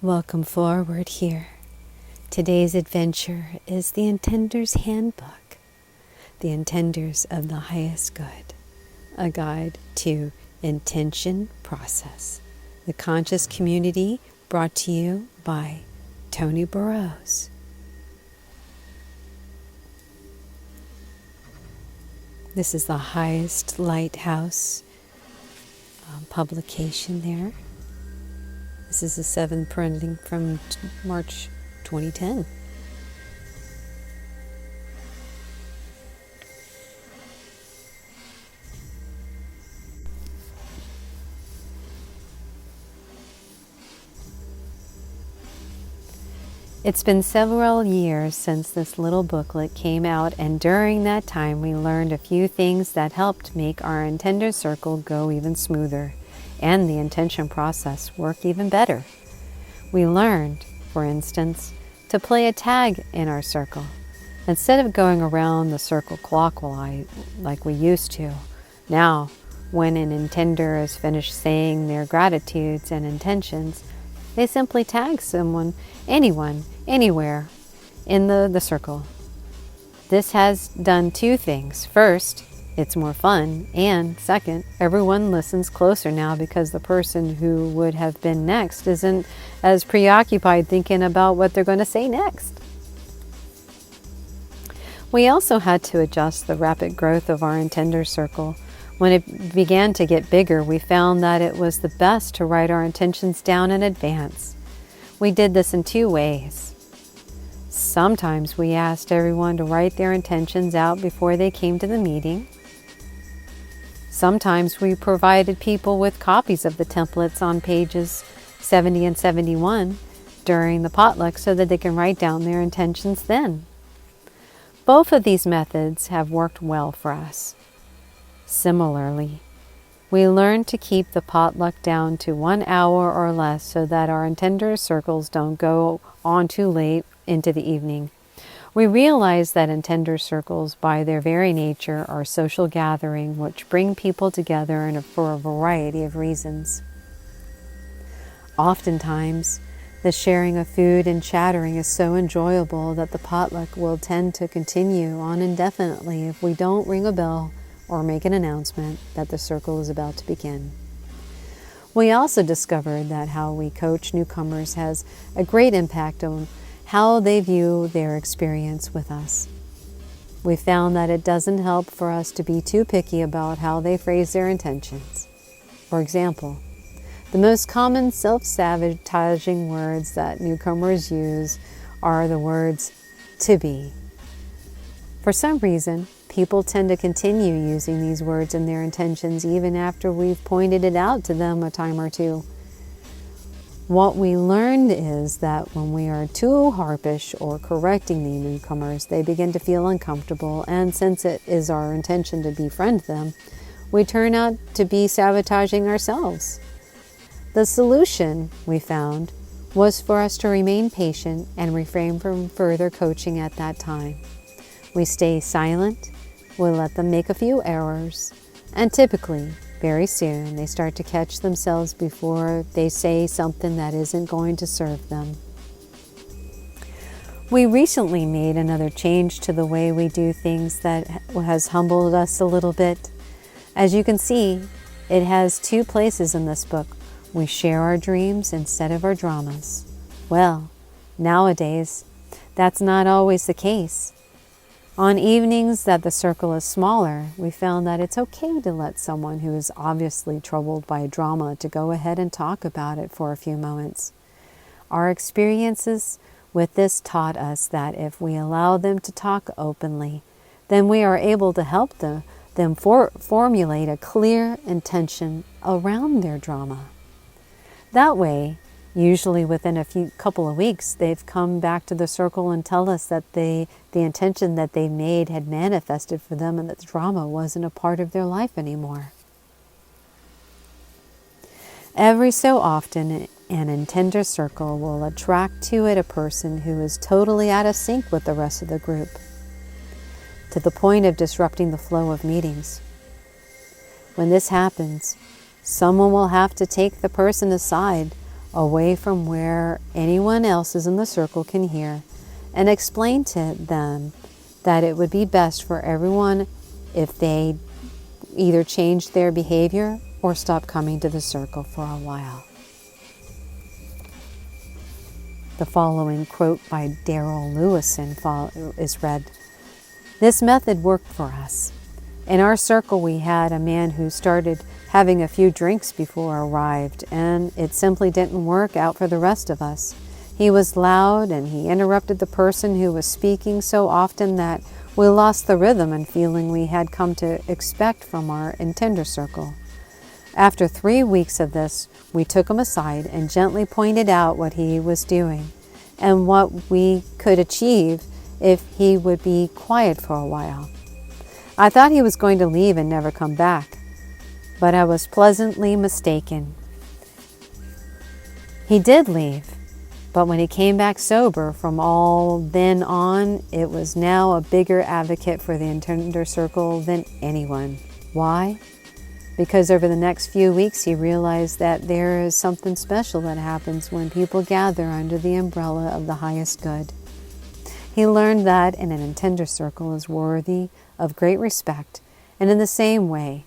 Welcome forward here. Today's adventure is the Intenders Handbook, the Intenders of the Highest Good, a guide to intention process, the conscious community brought to you by Tony Burrows. This is the Highest Lighthouse publication there. This is the 7th printing from March 2010. It's been several years since this little booklet came out, and during that time we learned a few things that helped make our Intender circle go even smoother and the intention process work even better. We learned, for instance, to play a tag in our circle. Instead of going around the circle clockwise like we used to, now when an intender is finished saying their gratitudes and intentions, they simply tag someone, anyone, anywhere in the circle. This has done two things. First, it's more fun, and second, everyone listens closer now because the person who would have been next isn't as preoccupied thinking about what they're going to say next. We also had to adjust the rapid growth of our Intender circle. When it began to get bigger, we found that it was the best to write our intentions down in advance. We did this in two ways. Sometimes we asked everyone to write their intentions out before they came to the meeting. Sometimes we provided people with copies of the templates on pages 70 and 71 during the potluck so that they can write down their intentions then. Both of these methods have worked well for us. Similarly, we learned to keep the potluck down to 1 hour or less so that our Intender circles don't go on too late into the evening. We realize that Intender circles, by their very nature, are social gathering which bring people together for a variety of reasons. Oftentimes, the sharing of food and chattering is so enjoyable that the potluck will tend to continue on indefinitely if we don't ring a bell or make an announcement that the circle is about to begin. We also discovered that how we coach newcomers has a great impact on how they view their experience with us. We found that it doesn't help for us to be too picky about how they phrase their intentions. For example, the most common self-sabotaging words that newcomers use are the words "to be." For some reason, people tend to continue using these words in their intentions even after we've pointed it out to them a time or two. What we learned is that when we are too harpish or correcting the newcomers, they begin to feel uncomfortable, and since it is our intention to befriend them, we turn out to be sabotaging ourselves. The solution, we found, was for us to remain patient and refrain from further coaching at that time. We stay silent, we let them make a few errors, and typically, very soon, they start to catch themselves before they say something that isn't going to serve them. We recently made another change to the way we do things that has humbled us a little bit. As you can see, it has two places in this book. We share our dreams instead of our dramas. Well, nowadays, that's not always the case. On evenings that the circle is smaller, we found that it's okay to let someone who is obviously troubled by drama to go ahead and talk about it for a few moments. Our experiences with this taught us that if we allow them to talk openly, then we are able to help them formulate a clear intention around their drama. That way, usually within a couple of weeks, they've come back to the circle and tell us that the intention that they made had manifested for them and that the drama wasn't a part of their life anymore. Every so often, an Intender circle will attract to it a person who is totally out of sync with the rest of the group, to the point of disrupting the flow of meetings. When this happens, someone will have to take the person aside, away from where anyone else in the circle can hear, and explain to them that it would be best for everyone if they either changed their behavior or stopped coming to the circle for a while. The following quote by Daryl Lewison is read. This method worked for us. In our circle, we had a man who started having a few drinks before arrived, and it simply didn't work out for the rest of us. He was loud, and he interrupted the person who was speaking so often that we lost the rhythm and feeling we had come to expect from our Intender circle. After 3 weeks of this, we took him aside and gently pointed out what he was doing and what we could achieve if he would be quiet for a while. I thought he was going to leave and never come back, but I was pleasantly mistaken. He did leave, but when he came back sober from all then on, it was now a bigger advocate for the Intender circle than anyone. Why? Because over the next few weeks he realized that there is something special that happens when people gather under the umbrella of the highest good. He learned that an Intender circle is worthy of great respect, and in the same way,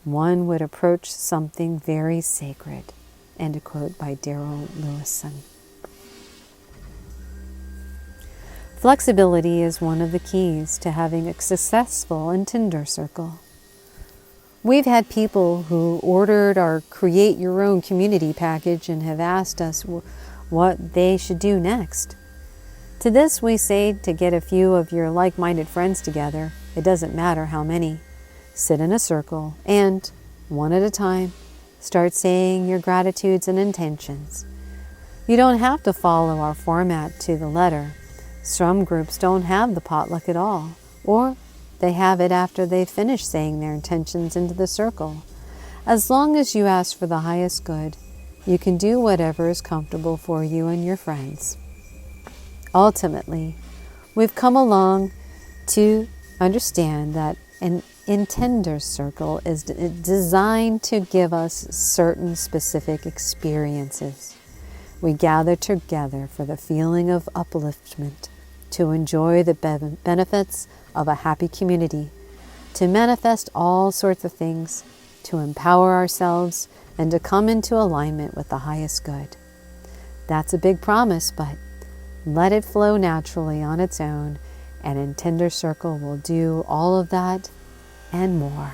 one would approach something very sacred. End quote by Daryl Lewison. Flexibility is one of the keys to having a successful Intender circle. We've had people who ordered our Create Your Own Community package and have asked us what they should do next. To this we say to get a few of your like-minded friends together, it doesn't matter how many, sit in a circle and, one at a time, start saying your gratitudes and intentions. You don't have to follow our format to the letter. Some groups don't have the potluck at all, or they have it after they've finished saying their intentions into the circle. As long as you ask for the highest good, you can do whatever is comfortable for you and your friends. Ultimately, we've come along to understand that an Intender circle is designed to give us certain specific experiences. We gather together for the feeling of upliftment, to enjoy the benefits of a happy community, to manifest all sorts of things, to empower ourselves, and to come into alignment with the highest good. That's a big promise, but let it flow naturally on its own, and Intender circle will do all of that and more.